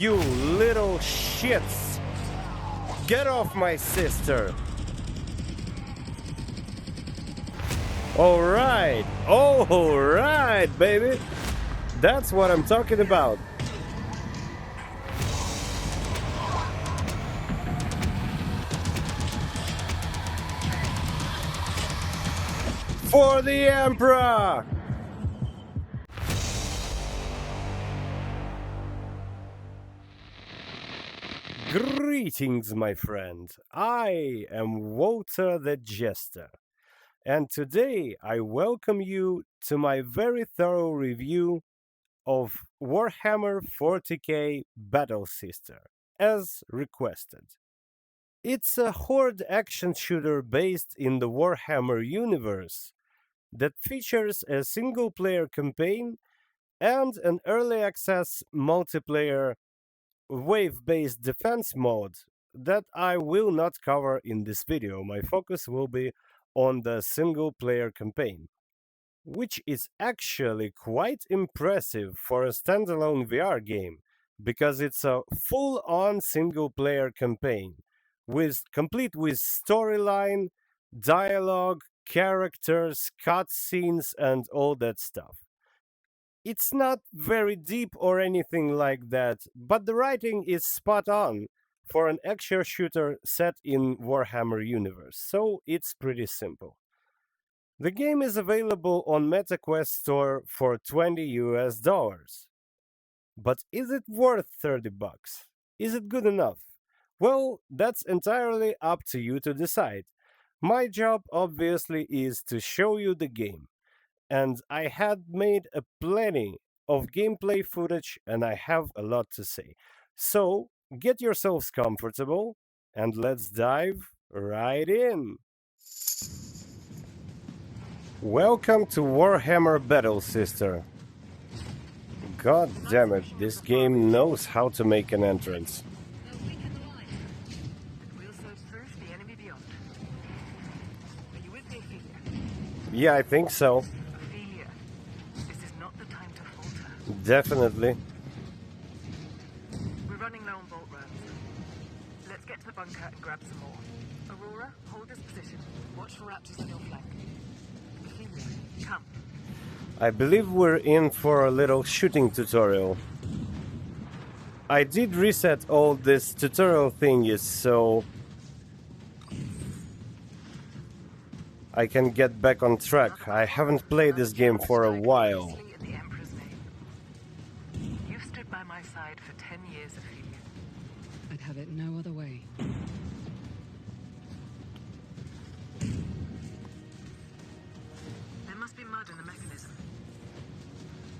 You little shits! Get off my sister! Alright! Alright, baby! That's what I'm talking about! For the Emperor! Greetings, my friend. I am Walter the Jester, and today I welcome you to my very thorough review of Warhammer 40k Battle Sister, as requested. It's a horde action shooter based in the Warhammer universe that features a single-player campaign and an early access multiplayer wave-based defense mode that I will not cover in this video. My focus will be on the single-player campaign, which is actually quite impressive for a standalone VR game, because it's a full-on single-player campaign, complete with storyline, dialogue, characters, cutscenes, and all that stuff. It's not very deep or anything like that, but the writing is spot on for an action shooter set in Warhammer universe, so it's pretty simple. The game is available on MetaQuest store for $20. But is it worth $30? Is it good enough? Well, that's entirely up to you to decide. My job obviously is to show you the game, and I had made a plenty of gameplay footage and I have a lot to say. So, get yourselves comfortable and let's dive right in. Welcome to Warhammer Battle Sister. God damn it, this game knows how to make an entrance. Yeah, I think so. Definitely. We're running low on bolt rounds. Let's get to the bunker and grab some more. Aurora, hold this position. Watch for raptors on your flank. Ophelia, come. I believe we're in for a little shooting tutorial. I did reset all this tutorial thingies, so I can get back on track. I haven't played this game for a while. By my side for 10 years, Ophelia. I'd have it no other way. There must be mud in the mechanism.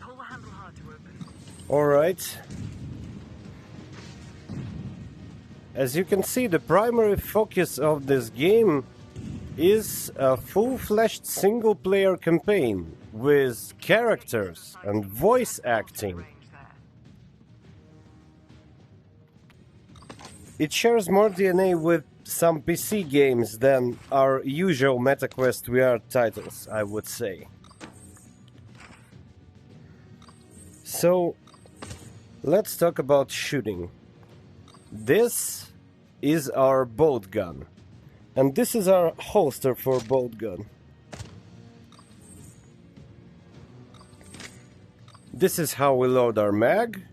Pull the handle hard to open. Alright. As you can see, the primary focus of this game is a full-fledged single-player campaign with characters and voice acting. It shares more DNA with some PC games than our usual MetaQuest VR titles, I would say. So, let's talk about shooting. This is our bolt gun, and this is our holster for bolt gun. This is how we load our mag,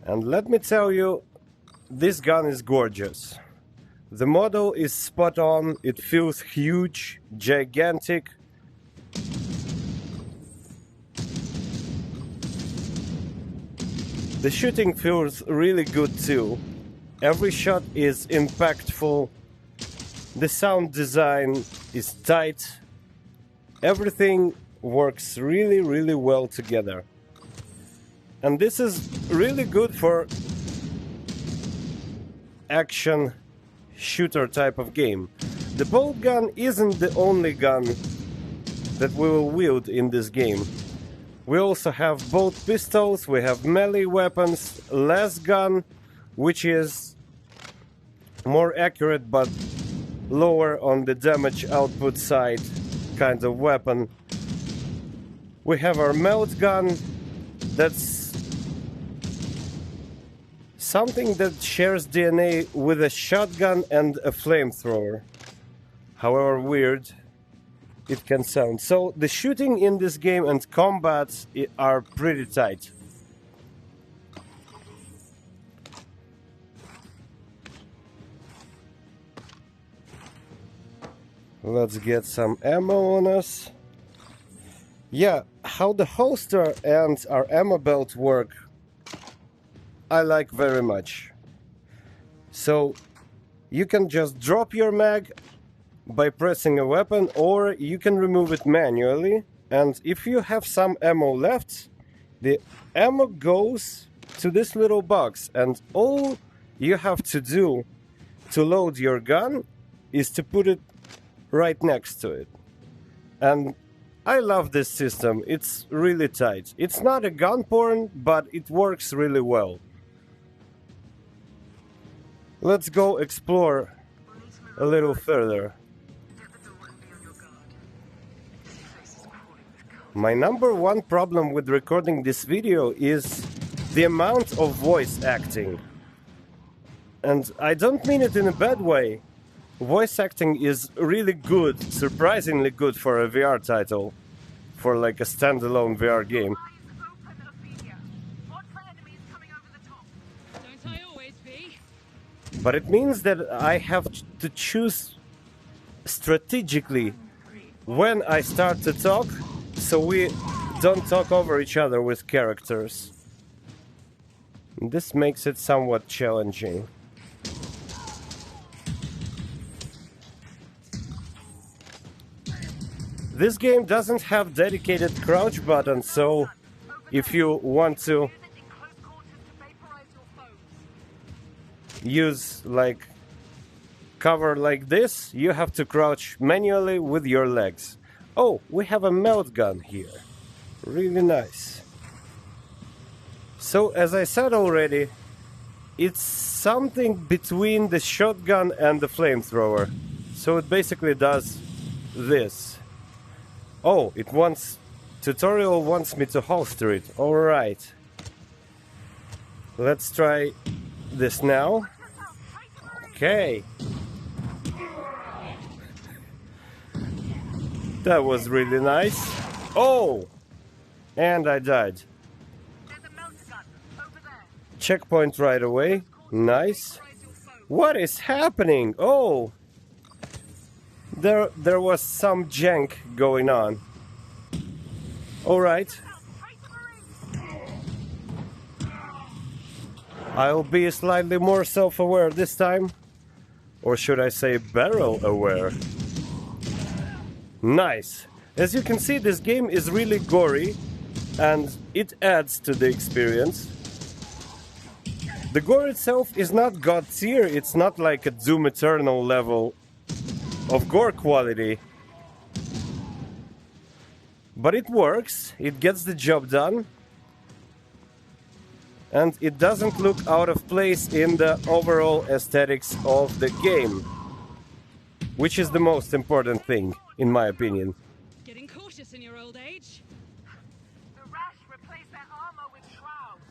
and let me tell you, this gun is gorgeous. The model is spot on, it feels huge, gigantic. The shooting feels really good too. Every shot is impactful. The sound design is tight. Everything works really, really well together. And this is really good for action shooter type of game. The bolt gun isn't the only gun that we will wield in this game. We also have both pistols, we have melee weapons, las gun, which is more accurate but lower on the damage output side kind of weapon. We have our melt gun, that's Something that shares DNA with a shotgun and a flamethrower. However weird it can sound. So the shooting in this game and combats are pretty tight. Let's get some ammo on us. Yeah, how the holster and our ammo belt work, I like very much. So you can just drop your mag by pressing a weapon, or you can remove it manually, and if you have some ammo left, the ammo goes to this little box, and all you have to do to load your gun is to put it right next to it. And I love this system. It's really tight. It's not a gun porn, but it works really well. Let's go explore a little further. My number one problem with recording this video is the amount of voice acting. And I don't mean it in a bad way. Voice acting is really good, surprisingly good for a VR title, for like a standalone VR game. Don't I always be? But it means that I have to choose strategically when I start to talk, so we don't talk over each other with characters. This makes it somewhat challenging. This game doesn't have dedicated crouch button, so if you want to use like cover like this, you have to crouch manually with your legs. Oh, we have a melt gun here. Really nice. So, as I said already, it's something between the shotgun and the flamethrower. So it basically does this. Oh, it wants... Tutorial wants me to holster it. Alright. Let's try this now. Okay. That was really nice. Oh! And I died. Checkpoint right away. Nice. What is happening? Oh! There was some jank going on. Alright. I'll be slightly more self-aware this time. Or should I say barrel-aware? Nice. As you can see, this game is really gory, and it adds to the experience. The gore itself is not god tier, it's not like a Doom Eternal level of gore quality. But it works, it gets the job done, and it doesn't look out of place in the overall aesthetics of the game, which is the most important thing, in my opinion. Getting cautious in your old age? The rash replaced their armor with shrouds.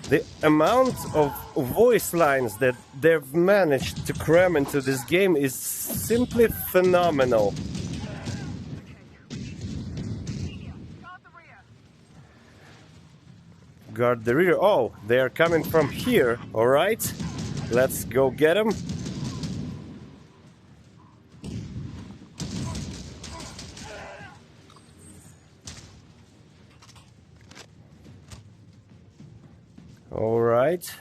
The amount of voice lines that they've managed to cram into this game is simply phenomenal. Guard the rear. Oh, they are coming from here. Alright, let's go get them. Alright.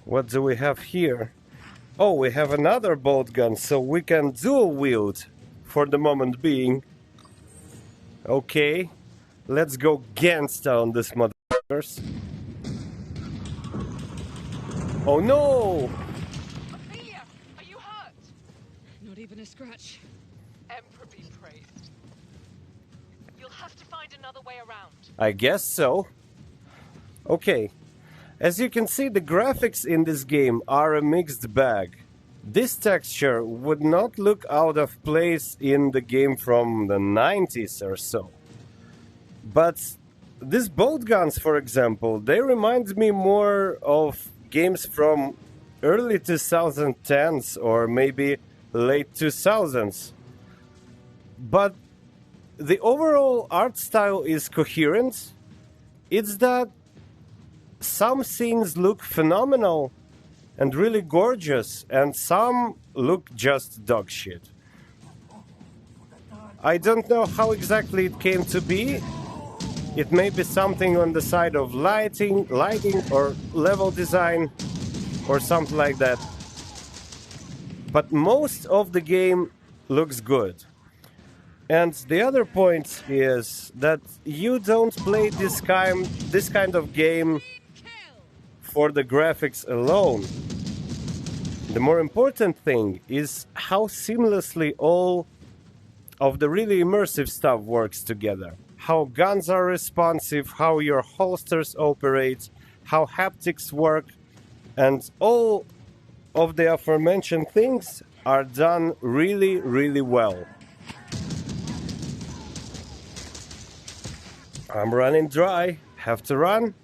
What do we have here? Oh, we have another bolt gun, so we can dual wield for the moment being. Okay, let's go gangsta on this motherfuckers. Oh no! Ophelia, are you hurt? Not even a scratch. Emperor be praised. You'll have to find another way around. I guess so. Okay, as you can see, the graphics in this game are a mixed bag. This texture would not look out of place in the game from the 90s or so. But these boat guns, for example, they remind me more of games from early 2010s or maybe late 2000s. But the overall art style is coherent. It's that some scenes look phenomenal and really gorgeous, and some look just dog shit. I don't know how exactly it came to be. It may be something on the side of lighting or level design or something like that. But most of the game looks good. And the other point is that you don't play this kind of game Kill! for the graphics alone. The more important thing is how seamlessly all of the really immersive stuff works together. How guns are responsive, how your holsters operate, how haptics work, and all of the aforementioned things are done really, really well. I'm running dry. Have to run.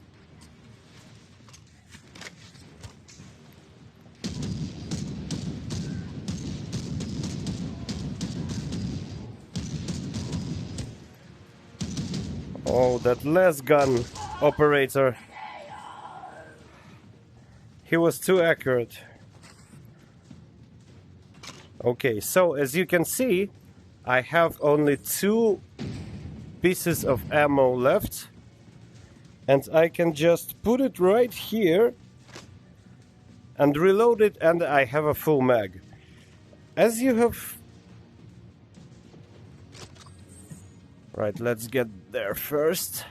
Oh, that last gun operator. He was too accurate. Okay, so as you can see, I have only 2 pieces of ammo left. And I can just put it right here and reload it, and I have a full mag. As you have... Right, let's get there first.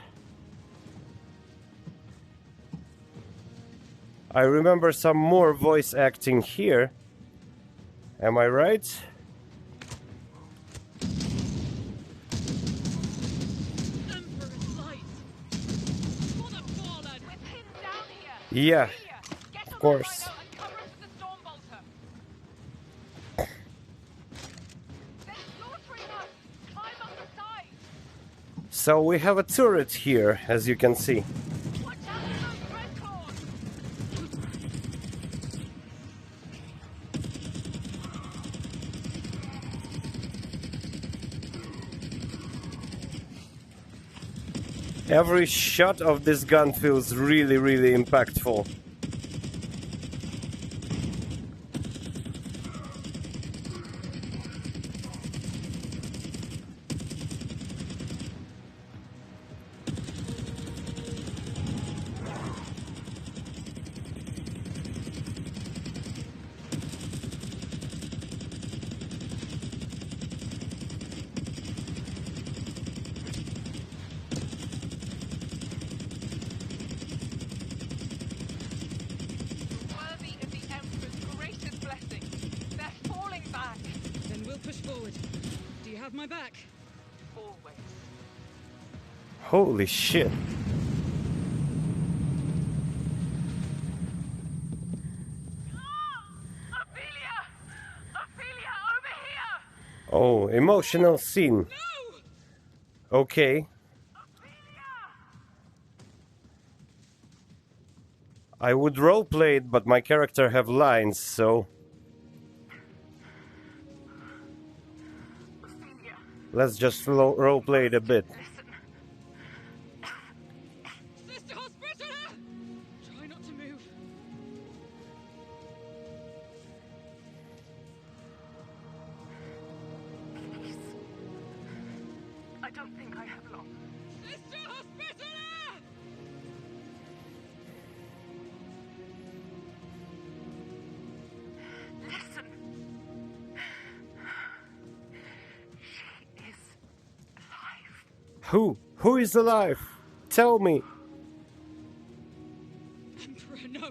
I remember some more voice acting here. Am I right? Emperor's light! For the fallen! We're pinned down here. Yeah, Get of on course. that rhino and cover us with the storm bolter. They're slaughtering us. Climb up the side. So we have a turret here, as you can see. Watch out for those red claws. Every shot of this gun feels really, really impactful. Worthy of the Emperor's gracious blessing. They're falling back. Then we'll push forward. Do you have my back? Always. Holy shit. Ophelia! Ophelia, over here! Oh, emotional scene. No! Okay. I would roleplay it, but my character have lines, so Ophelia, let's just roleplay it a bit. listen. Sister Hospitaller! Try not to move. Please. I don't think I have long. Sister Hospitaller! Listen. She is alive. Who? Who is alive? Tell me. Emperor, no!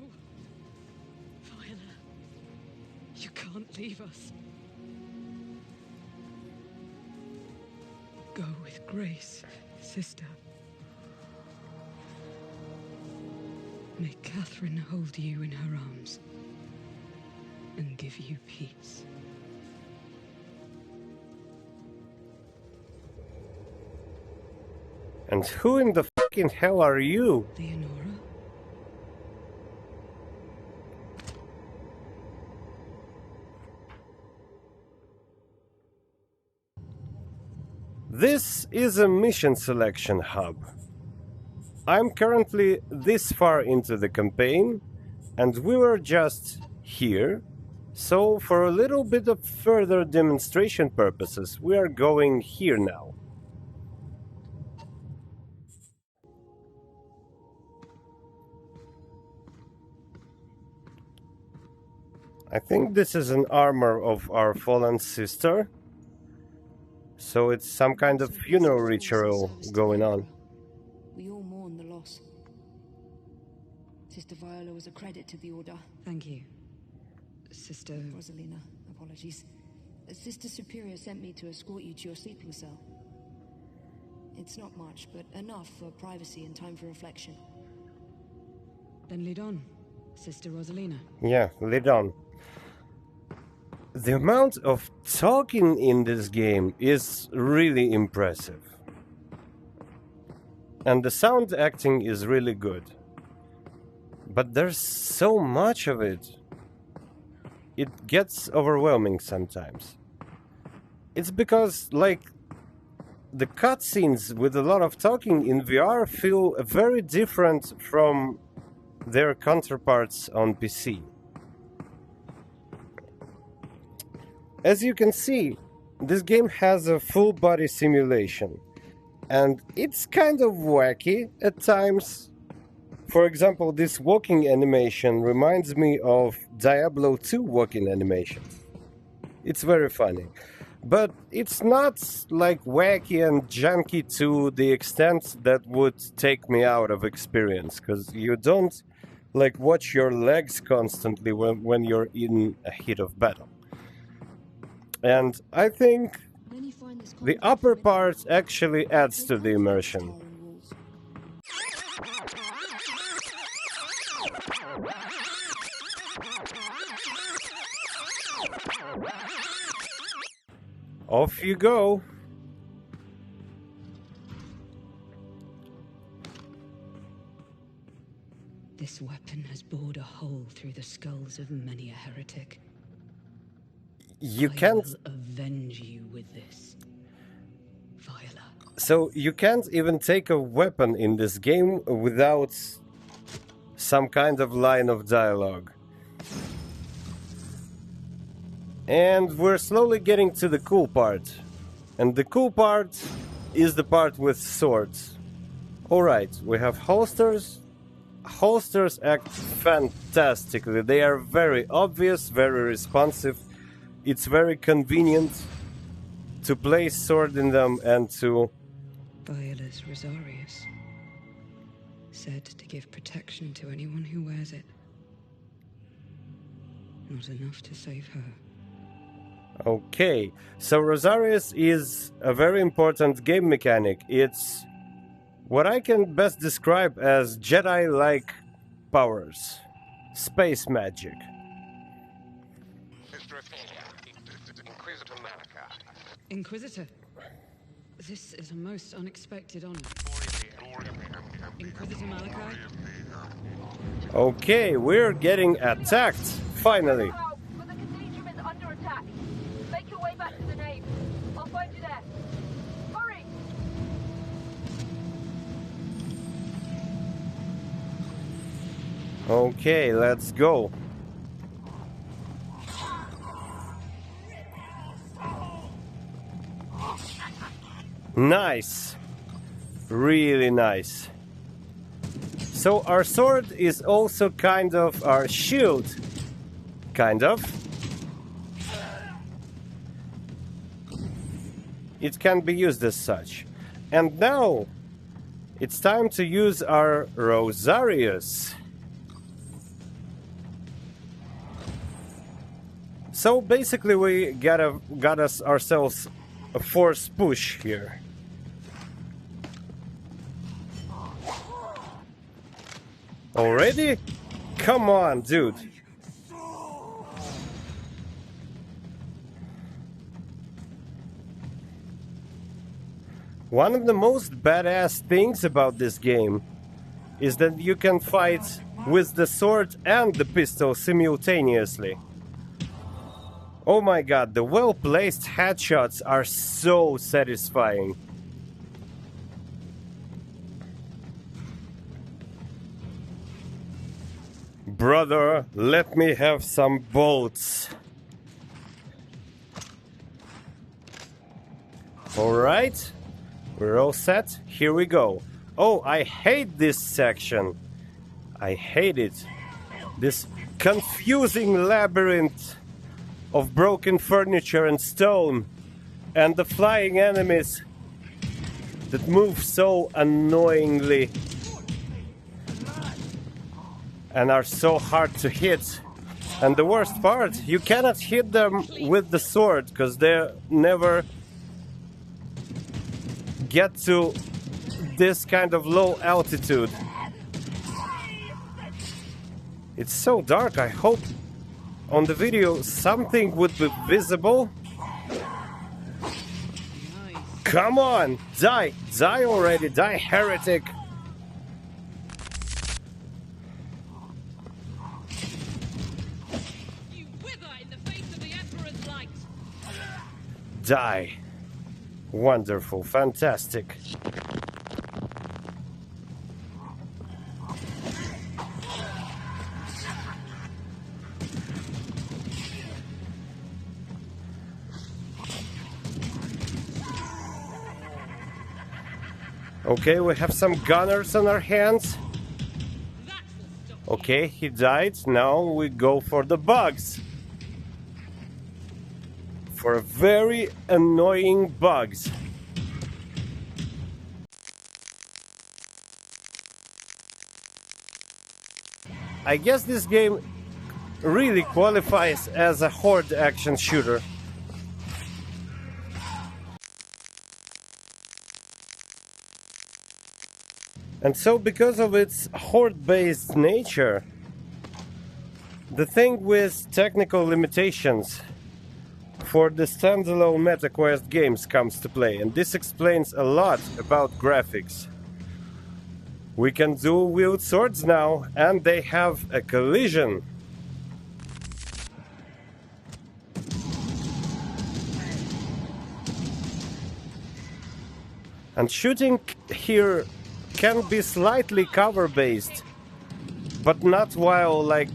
Viola, you can't leave us. Go with grace, sister. May Catherine hold you in her arms. and give you peace. And who in the fucking hell are you? Leonora? This is a mission selection hub. I'm currently this far into the campaign, and we were just here. So for a little bit of further demonstration purposes, we are going here now. I think this is an armor of our fallen sister. So it's some kind of funeral ritual going on. We all mourn the loss. Sister Viola was a credit to the Order. Thank you. Sister... Rosalina, apologies. Sister Superior sent me to escort you to your sleeping cell. It's not much, but enough for privacy and time for reflection. Then lead on, Sister Rosalina. Yeah, lead on. The amount of talking in this game is really impressive. And the sound acting is really good. But there's so much of it. It gets overwhelming sometimes. It's because, like, the cutscenes with a lot of talking in VR feel very different from their counterparts on PC. As you can see, this game has a full body simulation, and it's kind of wacky at times. For example, this walking animation reminds me of Diablo 2 walking animations. It's very funny. But it's not like wacky and junky to the extent that would take me out of experience, because you don't like watch your legs constantly when you're in a heat of battle. And I think the upper part actually adds to the immersion. Off you go. This weapon has bored a hole through the skulls of many a heretic. You I can't... will avenge you with this, Viola. So you can't even take a weapon in this game without some kind of line of dialogue. And we're slowly getting to the cool part. And the cool part is the part with swords. Alright, we have holsters. Holsters act fantastically. They are very obvious, very responsive. It's very convenient to place sword in them and to... Viola's Rosarius, said to give protection to anyone who wears it. Not enough to save her. Okay, so Rosarius is a very important game mechanic. It's what I can best describe as Jedi-like powers. Space magic. Inquisitor Malachi. Inquisitor, this is a most unexpected honor. Inquisitor Malachi? Okay, we're getting attacked, finally. But the cathedral is under attack. Make your way back to the nave. I'll find you there. Hurry! Okay, let's go. Nice. Really nice. So our sword is also kind of our shield. Kind of. It can be used as such. And now it's time to use our Rosarius. So basically we got us ourselves a force push here. Already? Come on, dude. One of the most badass things about this game is that you can fight with the sword and the pistol simultaneously. Oh my god, the well-placed headshots are so satisfying. Brother, let me have some bolts. Alright, we're all set. Here we go. Oh, I hate this section. I hate it. This confusing labyrinth of broken furniture and stone, and the flying enemies that move so annoyingly and are so hard to hit. And the worst part, you cannot hit them with the sword because they never get to this kind of low altitude. It's so dark. I hope on the video something would be visible. Come on, die already, die, heretic. You wither in the face of the Emperor's light. Die. Wonderful, fantastic. Okay, we have some gunners on our hands. Okay, he died. Now we go for the bugs. For very annoying bugs. I guess this game really qualifies as a horde action shooter. And so, because of its horde-based nature, the thing with technical limitations for the standalone MetaQuest games comes to play, and this explains a lot about graphics. We can dual-wield swords now, and they have a collision. And shooting here can be slightly cover-based, but not while like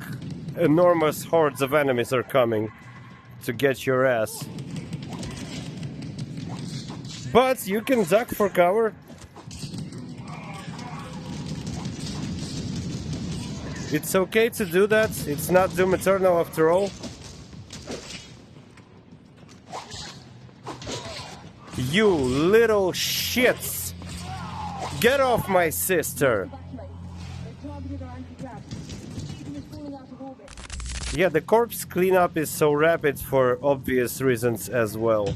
enormous hordes of enemies are coming to get your ass. But you can duck for cover. It's okay to do that. It's not Doom Eternal after all. You little shits! Get off my sister! Yeah, the corpse cleanup is so rapid for obvious reasons as well.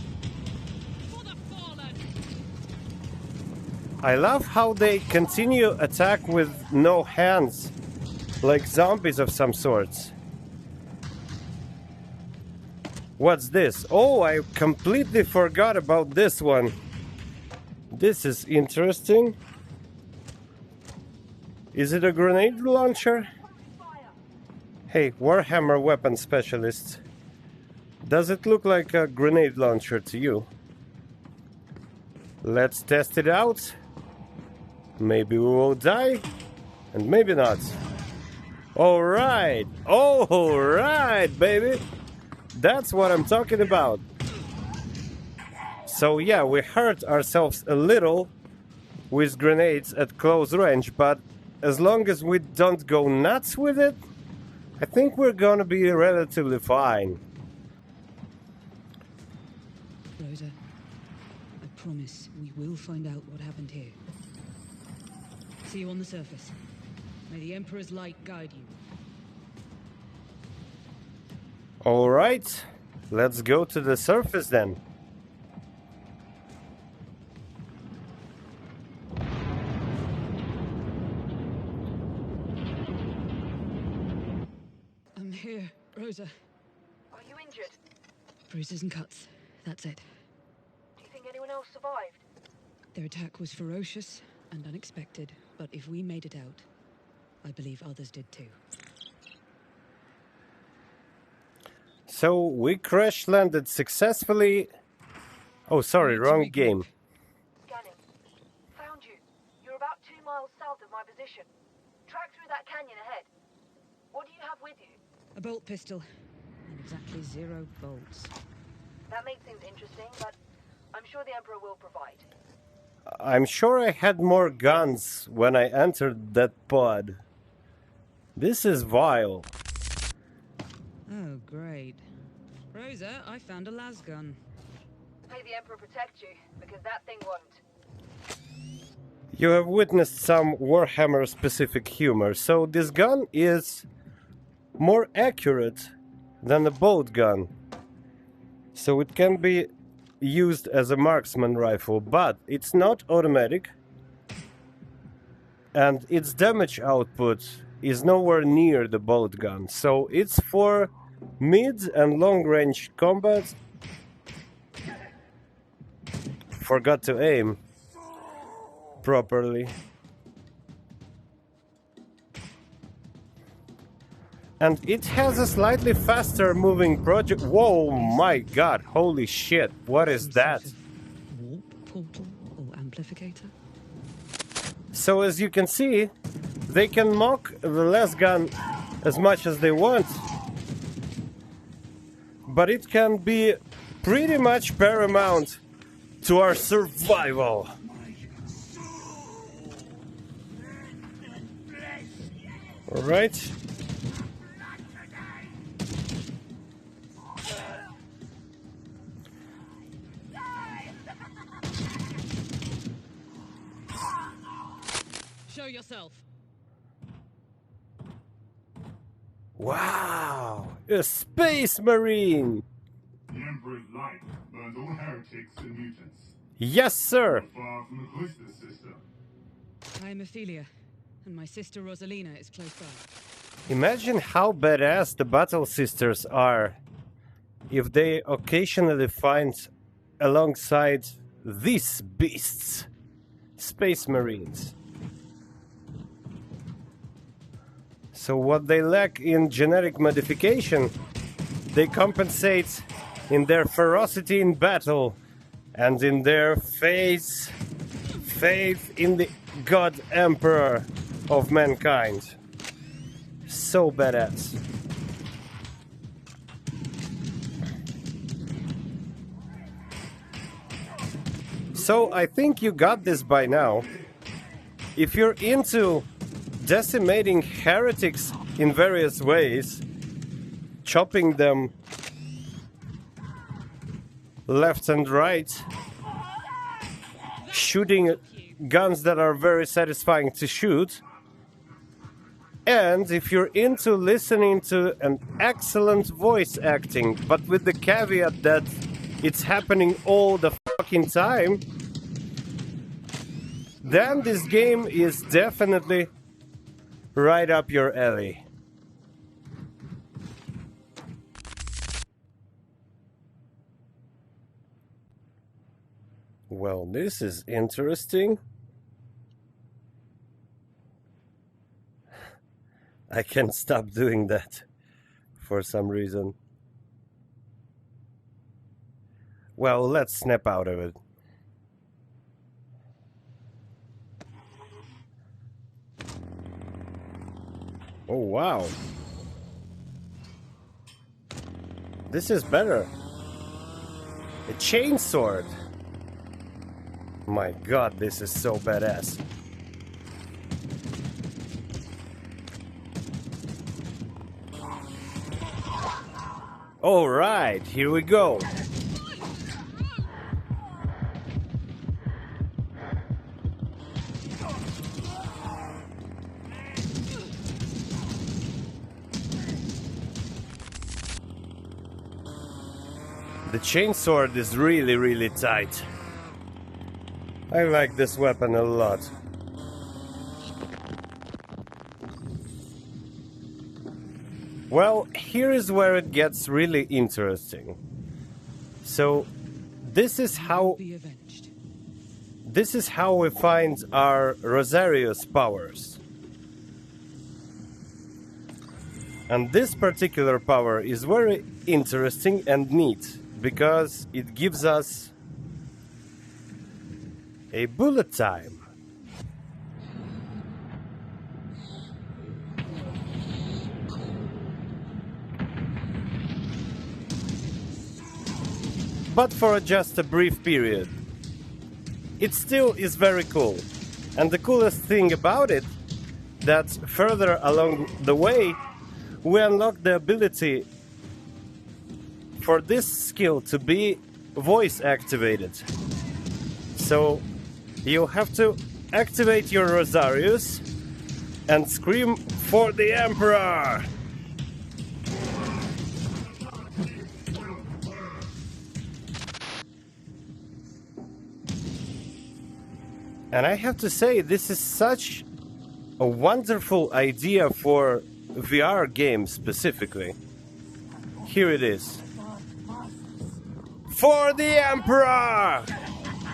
I love how they continue attack with no hands, like zombies of some sorts. What's this? Oh, I completely forgot about this one. This is interesting. Is it a grenade launcher? Hey, Warhammer weapon specialist. Does it look like a grenade launcher to you? Let's test it out. Maybe we will die, and maybe not. Alright! Alright, baby! That's what I'm talking about. So yeah, we hurt ourselves a little with grenades at close range, but as long as we don't go nuts with it, I think we're gonna be relatively fine. Rosa, I promise we will find out what happened here. See you on the surface. May the Emperor's light guide you. Alright, let's go to the surface then. I'm here, Rosa. Are you injured? Bruises and cuts. That's it. Do you think anyone else survived? Their attack was ferocious and unexpected, but if we made it out, I believe others did too. So we crash landed successfully. Oh, sorry, Need to wrong regroup. game. Scanning. Found you. You're about 2 miles south of my position. Track through that canyon ahead. What do you have with you? A bolt pistol, and exactly 0 bolts. That makes things interesting, but I'm sure the Emperor will provide. I'm sure I had more guns when I entered that pod. This is vile. Oh, great. Rosa, I found a las gun. May the Emperor protect you, because that thing won't. You have witnessed some Warhammer specific humor, so this gun is more accurate than a bolt gun. So it can be used as a marksman rifle, but it's not automatic, and its damage output is nowhere near the bolt gun. So it's for mid and long range combat. Forgot to aim properly. And it has a slightly faster moving project. Whoa, my god, holy shit, what is that? Sort of warp portal or amplificator? So as you can see, they can mock the las gun as much as they want, but it can be pretty much paramount to our survival. Alright. Show yourself. Wow! A space marine! The Emperor's light burns all heretics and mutants. Yes, sir! Far from the Cloister Sister. I am Ophelia, and my sister Rosalina is close by. Imagine how badass the Battle Sisters are if they occasionally find alongside these beasts, space marines. So what they lack in genetic modification, they compensate in their ferocity in battle and in their faith in the God Emperor of mankind. So badass. So I think you got this by now. If you're into decimating heretics in various ways, chopping them left and right, shooting guns that are very satisfying to shoot, and if you're into listening to an excellent voice acting, but with the caveat that it's happening all the fucking time, then this game is definitely right up your alley. Well, this is interesting. I can't stop doing that for some reason. Well, let's snap out of it. Oh, wow. This is better. A chainsword. My god, this is so badass. Alright, here we go. The chainsword is really tight. I like this weapon a lot. Well, here is where it gets really interesting. So, this is how Be avenged. This is how we find our Rosario's powers. And this particular power is very interesting and neat because it gives us a bullet time. But for just a brief period. It still is very cool. And the coolest thing about it, that further along the way, we unlock the ability for this skill to be voice activated. So you have to activate your Rosarius and scream for the Emperor! And I have to say, this is such a wonderful idea for VR games specifically. Here it is. For the Emperor!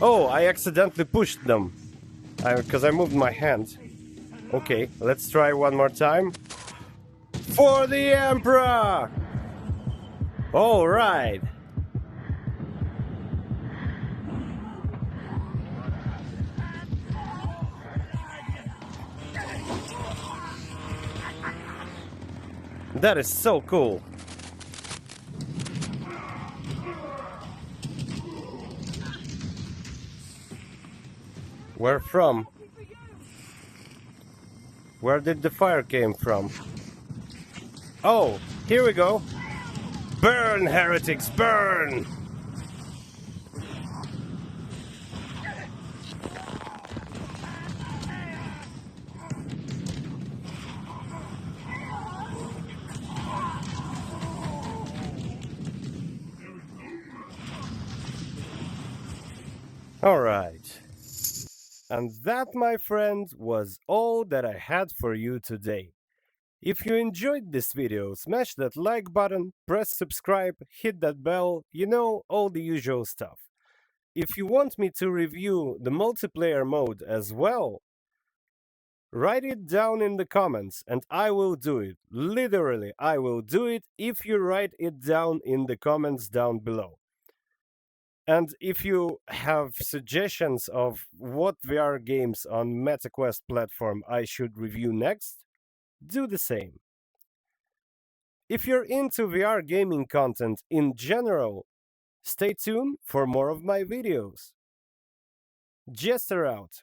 Oh, I accidentally pushed them. Because I moved my hand. Okay, let's try one more time. For the Emperor! Alright. That is so cool. Where from? Where did the fire came from? Oh, here we go. Burn, heretics, burn! Alright. And that, my friend, was all that I had for you today. If you enjoyed this video, smash that like button, press subscribe, hit that bell, all the usual stuff. If you want me to review the multiplayer mode as well, write it down in the comments and I will do it. Literally, I will do it if you write it down in the comments down below. And if you have suggestions of what VR games on MetaQuest platform I should review next, do the same. If you're into VR gaming content in general, stay tuned for more of my videos. Jester out.